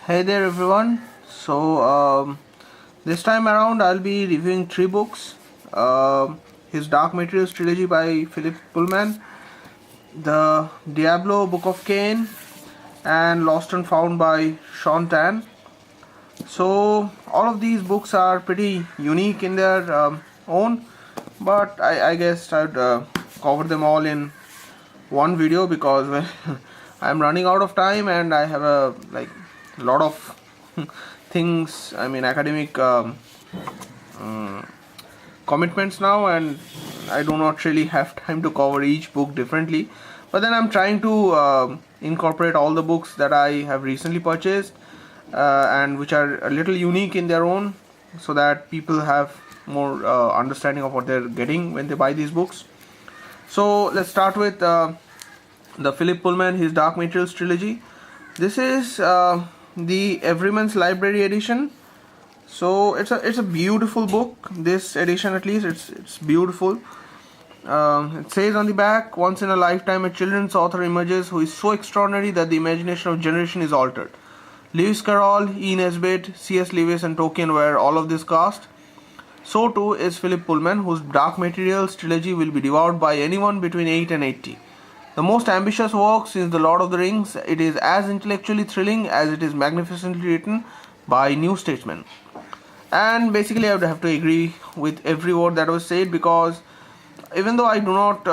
Hey there everyone. This time around I'll be reviewing three books. His Dark Materials Trilogy by Philip Pullman, the Diablo Book of Cain, and Lost and Found by Shaun Tan. So all of these books are pretty unique in their own, but I guess I'd cover them all in one video because I'm running out of time and I have a lot of things, academic commitments now, and I do not really have time to cover each book differently. But then I'm trying to incorporate all the books that I have recently purchased and which are a little unique in their own, so that people have more understanding of what they're getting when they buy these books. So let's start with the Philip Pullman His Dark Materials Trilogy. This is the Everyman's Library edition. So it's a beautiful book. This edition, at least, it's beautiful. It says on the back, once in a lifetime a children's author emerges who is so extraordinary that the imagination of generation is altered. Lewis Carroll, E. Nesbit, C.S. Lewis and Tolkien were all of this cast. So too is Philip Pullman, whose Dark Materials trilogy will be devoured by anyone between 8 and 80. The most ambitious work since The Lord of the Rings, it is as intellectually thrilling as it is magnificently written by new statesmen. And basically I would have to agree with every word that was said, because even though I do not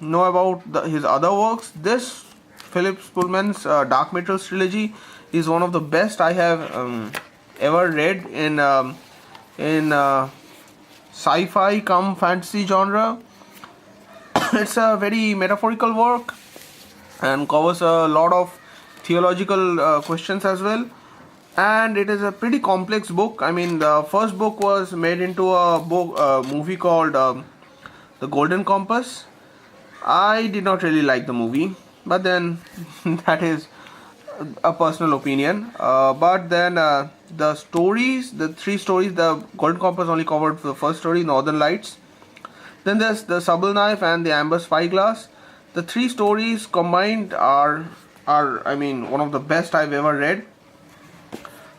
know about his other works, this Philip Pullman's Dark Materials trilogy is one of the best I have ever read in sci-fi cum fantasy genre. It's a very metaphorical work and covers a lot of theological questions as well, and it is a pretty complex book. The first book was made into a movie called The Golden Compass. I did not really like the movie, but then that is a personal opinion. But then the stories, the three stories, the Golden Compass only covered the first story, Northern Lights. Then there's the Subtle Knife and the Amber Spyglass. The three stories combined are one of the best I've ever read.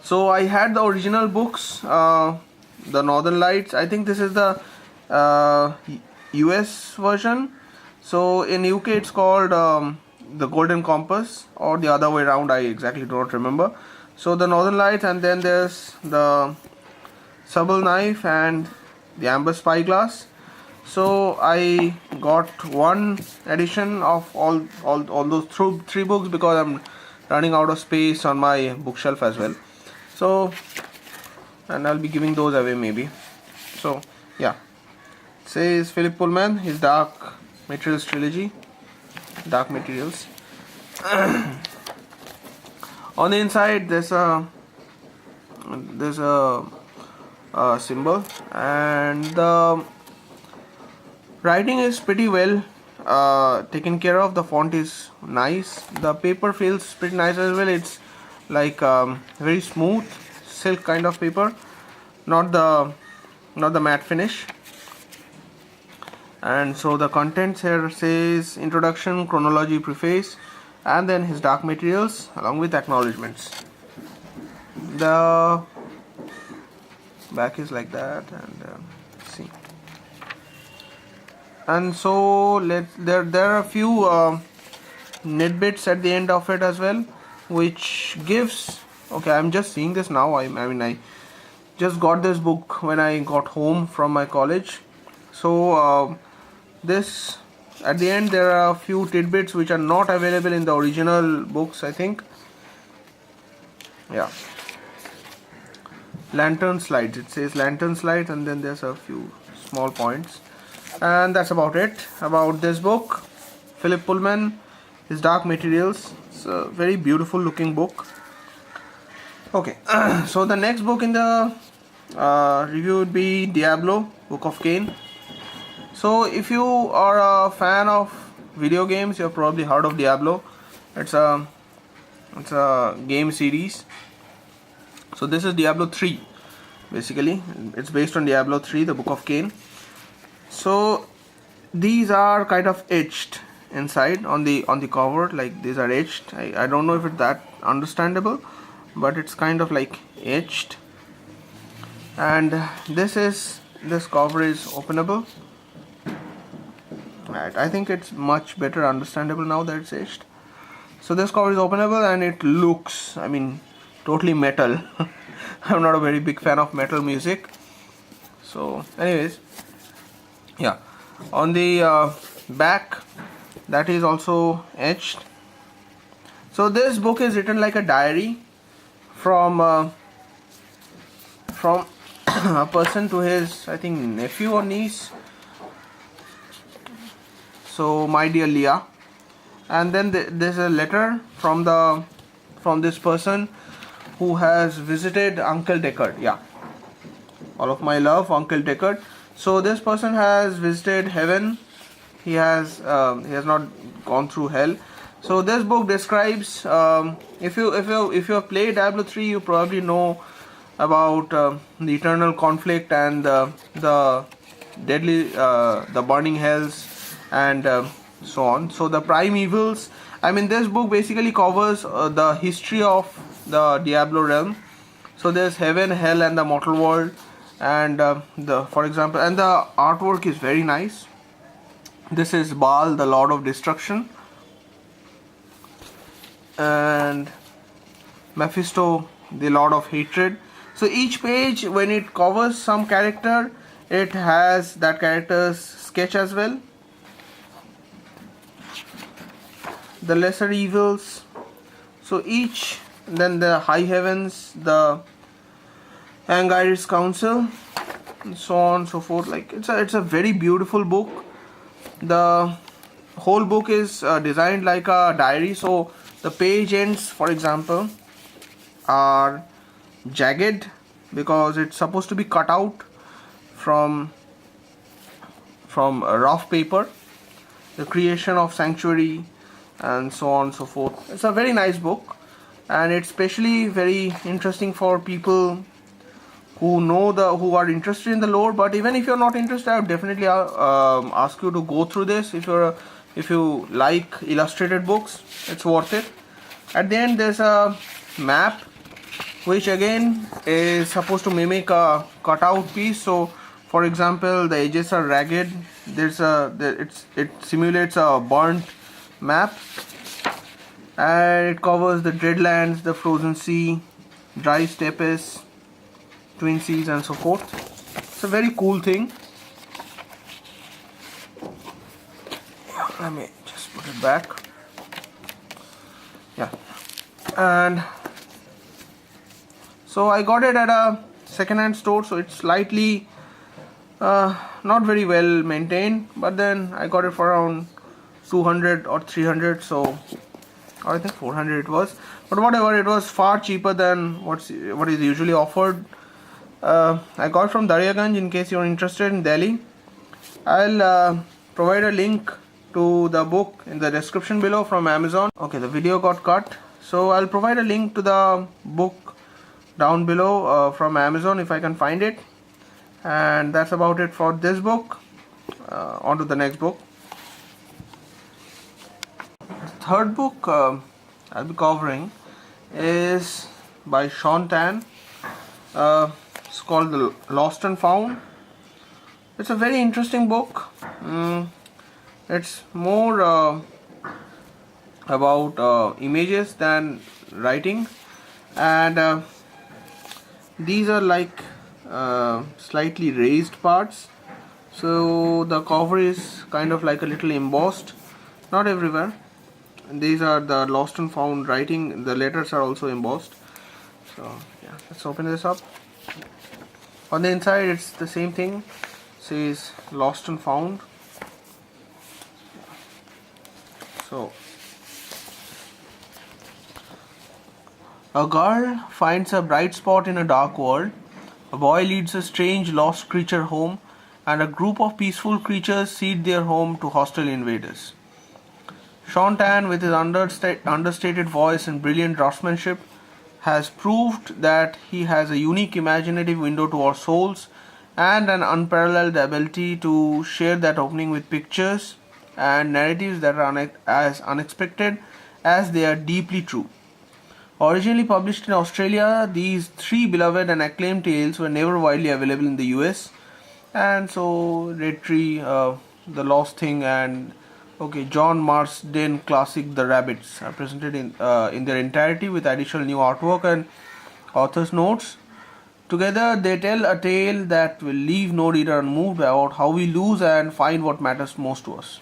So I had the original books, the Northern Lights. I think this is the US version. So in UK it's called the Golden Compass, or the other way around, I exactly do not remember. So the Northern Lights, and then there's the Subtle Knife and the Amber Spyglass. So I got one edition of all those three books because I'm running out of space on my bookshelf as well. So, and I'll be giving those away maybe. So yeah, it says Philip Pullman, his Dark Materials trilogy, Dark Materials. On the inside there's a symbol, and the writing is pretty well taken care of. The font is nice. The paper feels pretty nice as well. It's like very smooth silk kind of paper, not the matte finish. And so the contents here says introduction, chronology, preface, and then his Dark Materials along with acknowledgements. The back is like that, and see. And so there are a few nitbits at the end of it as well, which gives, okay, I'm just seeing this now. I just got this book when I got home from my college. So this, at the end there are a few tidbits which are not available in the original books, I think. Yeah, lantern slides, it says lantern slides, and then there's a few small points. And that's about it about this book, Philip Pullman, his Dark Materials. It's a very beautiful looking book. Okay, so the next book in the review would be Diablo, Book of Cain. So if you are a fan of video games, you've probably heard of Diablo. It's a game series. So this is Diablo 3. Basically, it's based on Diablo 3, the Book of Cain. So these are kind of etched inside on the cover, like these are etched. I don't know if it's that understandable, but it's kind of like etched. And this cover is openable. Right, I think it's much better understandable now that it's etched. So this cover is openable and it looks, I mean, totally metal. I'm not a very big fan of metal music. So anyways, yeah, on the back, that is also etched. So this book is written like a diary from a person to his, I think, nephew or niece. So, my dear Leah, and then there's a letter from this person who has visited Uncle Deckard. Yeah, all of my love, Uncle Deckard. So this person has visited heaven. He has not gone through hell. So this book describes, if you have played Diablo 3, you probably know about the eternal conflict and the deadly, the burning hells, and so on. So the prime evils. I mean, this book basically covers the history of the Diablo realm. So there's heaven, hell, and the mortal world, and for example, and the artwork is very nice. This is Baal, the Lord of Destruction, and Mephisto, the Lord of Hatred. So each page, when it covers some character, it has that character's sketch as well. The lesser evils. So each, then the high heavens, the Angairis Council, and so on and so forth. Like it's a very beautiful book. The whole book is designed like a diary. So the page ends, for example, are jagged because it's supposed to be cut out from rough paper. The creation of sanctuary, and so on and so forth. It's a very nice book, and it's especially very interesting for people who are interested in the lore. But even if you're not interested, I would definitely ask you to go through this. If you like illustrated books, it's worth it. At the end, there's a map, which again is supposed to mimic a cutout piece. So, for example, the edges are ragged. It simulates a burnt map, and it covers the Dreadlands, the Frozen Sea, Dry Steppes, Twin Seas, and so forth. It's a very cool thing. Let me just put it back. Yeah, and so I got it at a second-hand store. So it's slightly not very well maintained, but then I got it for around 200 or 300. So I think 400 it was, but whatever, it was far cheaper than what is usually offered. I got from Daryaganj, in case you're interested in Delhi. I'll provide a link to the book in the description below from Amazon. Okay, the video got cut, so I'll provide a link to the book down below from Amazon if I can find it. And that's about it for this book. On to the next book. The third book I'll be covering is by Shaun Tan. It's called The Lost and Found. It's a very interesting book. It's more about images than writing, and these are like slightly raised parts. So the cover is kind of like a little embossed, not everywhere. And these are the Lost and Found writing. The letters are also embossed. So yeah, let's open this up. On the inside, it's the same thing. It says Lost and Found. So a girl finds a bright spot in a dark world. A boy leads a strange lost creature home, and a group of peaceful creatures cede their home to hostile invaders. Shaun Tan, with his understated voice and brilliant draftsmanship, has proved that he has a unique imaginative window to our souls and an unparalleled ability to share that opening with pictures and narratives that are as unexpected as they are deeply true. Originally published in Australia, these three beloved and acclaimed tales were never widely available in the US. And so Red Tree, The Lost Thing, and John Marsden classic The Rabbits are presented in their entirety with additional new artwork and author's notes. Together, they tell a tale that will leave no reader unmoved about how we lose and find what matters most to us.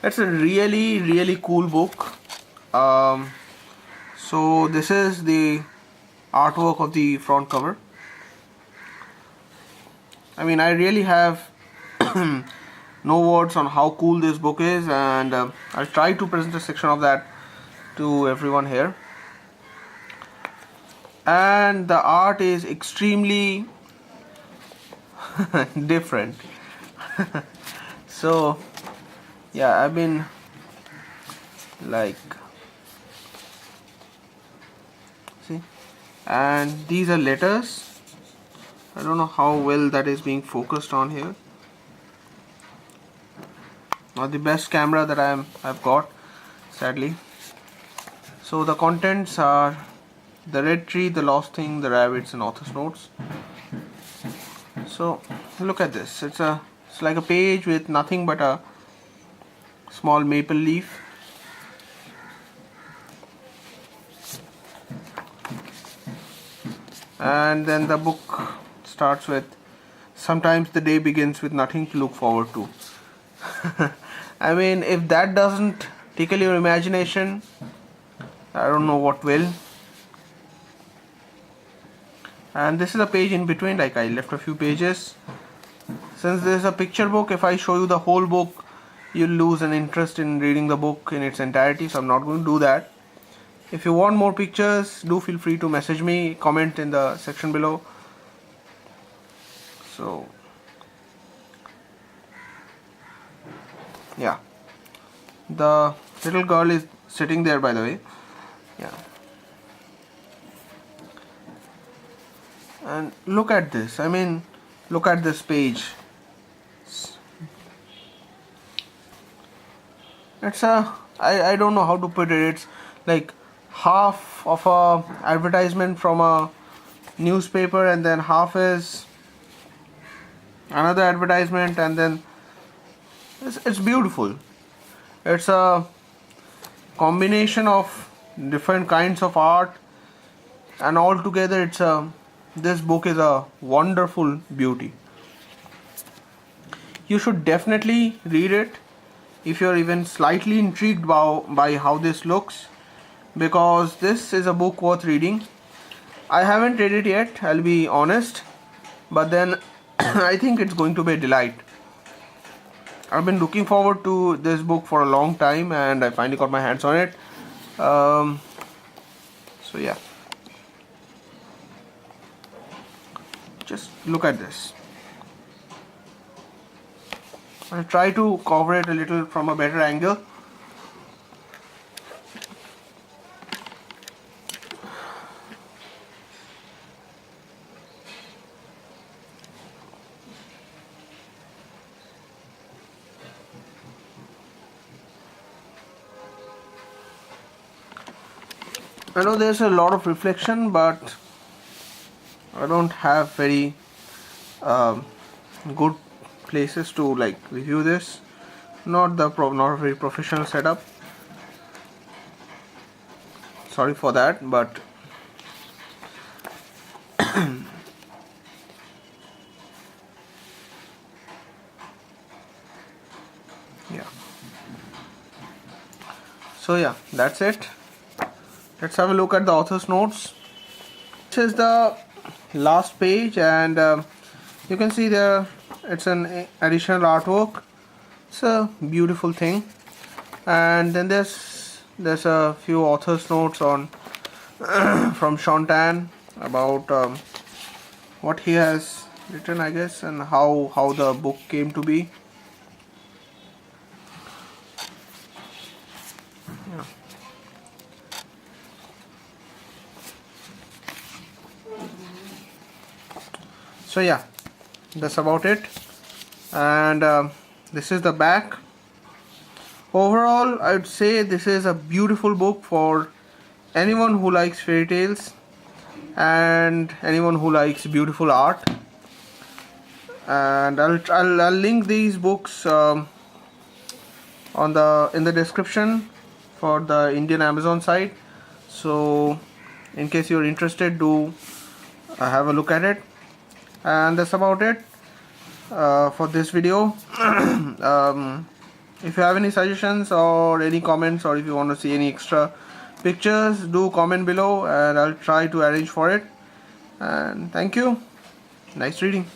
It's a really, really cool book. So this is the artwork of the front cover. I mean, I really have no words on how cool this book is, and I'll try to present a section of that to everyone here. And the art is extremely different. So yeah, I've been like, see, and these are letters. I don't know how well that is being focused on here. Not the best camera that I've got, sadly. So the contents are The Red Tree, The Lost Thing, The Rabbits, and author's notes. So look at this. It's like a page with nothing but a small maple leaf. And then the book starts with, sometimes the day begins with nothing to look forward to. I mean, if that doesn't tickle your imagination, I don't know what will. And this is a page in between, like I left a few pages. Since this is a picture book, if I show you the whole book, you'll lose an interest in reading the book in its entirety, so I'm not going to do that. If you want more pictures, do feel free to message me, comment in the section below. So yeah, the little girl is sitting there, by the way. Yeah, and look at this. I mean, look at this page. It's I don't know how to put it. It's like half of a advertisement from a newspaper, and then half is another advertisement, and then it's beautiful. It's a combination of different kinds of art, and all together this book is a wonderful beauty. You should definitely read it if you're even slightly intrigued by how this looks, because this is a book worth reading. I haven't read it yet, I'll be honest, but then I think it's going to be a delight. I've been looking forward to this book for a long time, and I finally got my hands on it. So yeah, just look at this. I'll try to cover it a little from a better angle. I know there's a lot of reflection, but I don't have very good places to like review this. Not a very professional setup. Sorry for that, but yeah. So yeah, that's it. Let's have a look at the author's notes. This is the last page, and you can see there it's an additional artwork. It's a beautiful thing, and then there's a few author's notes on from Shaun Tan about what he has written, I guess, and how the book came to be. Yeah. So yeah, that's about it, and this is the back. Overall, I would say this is a beautiful book for anyone who likes fairy tales and anyone who likes beautiful art. And I'll link these books in the description for the Indian Amazon site, so in case you're interested, do have a look at it. And that's about it for this video. If you have any suggestions or any comments, or if you want to see any extra pictures, do comment below and I'll try to arrange for it. And thank you. Nice reading.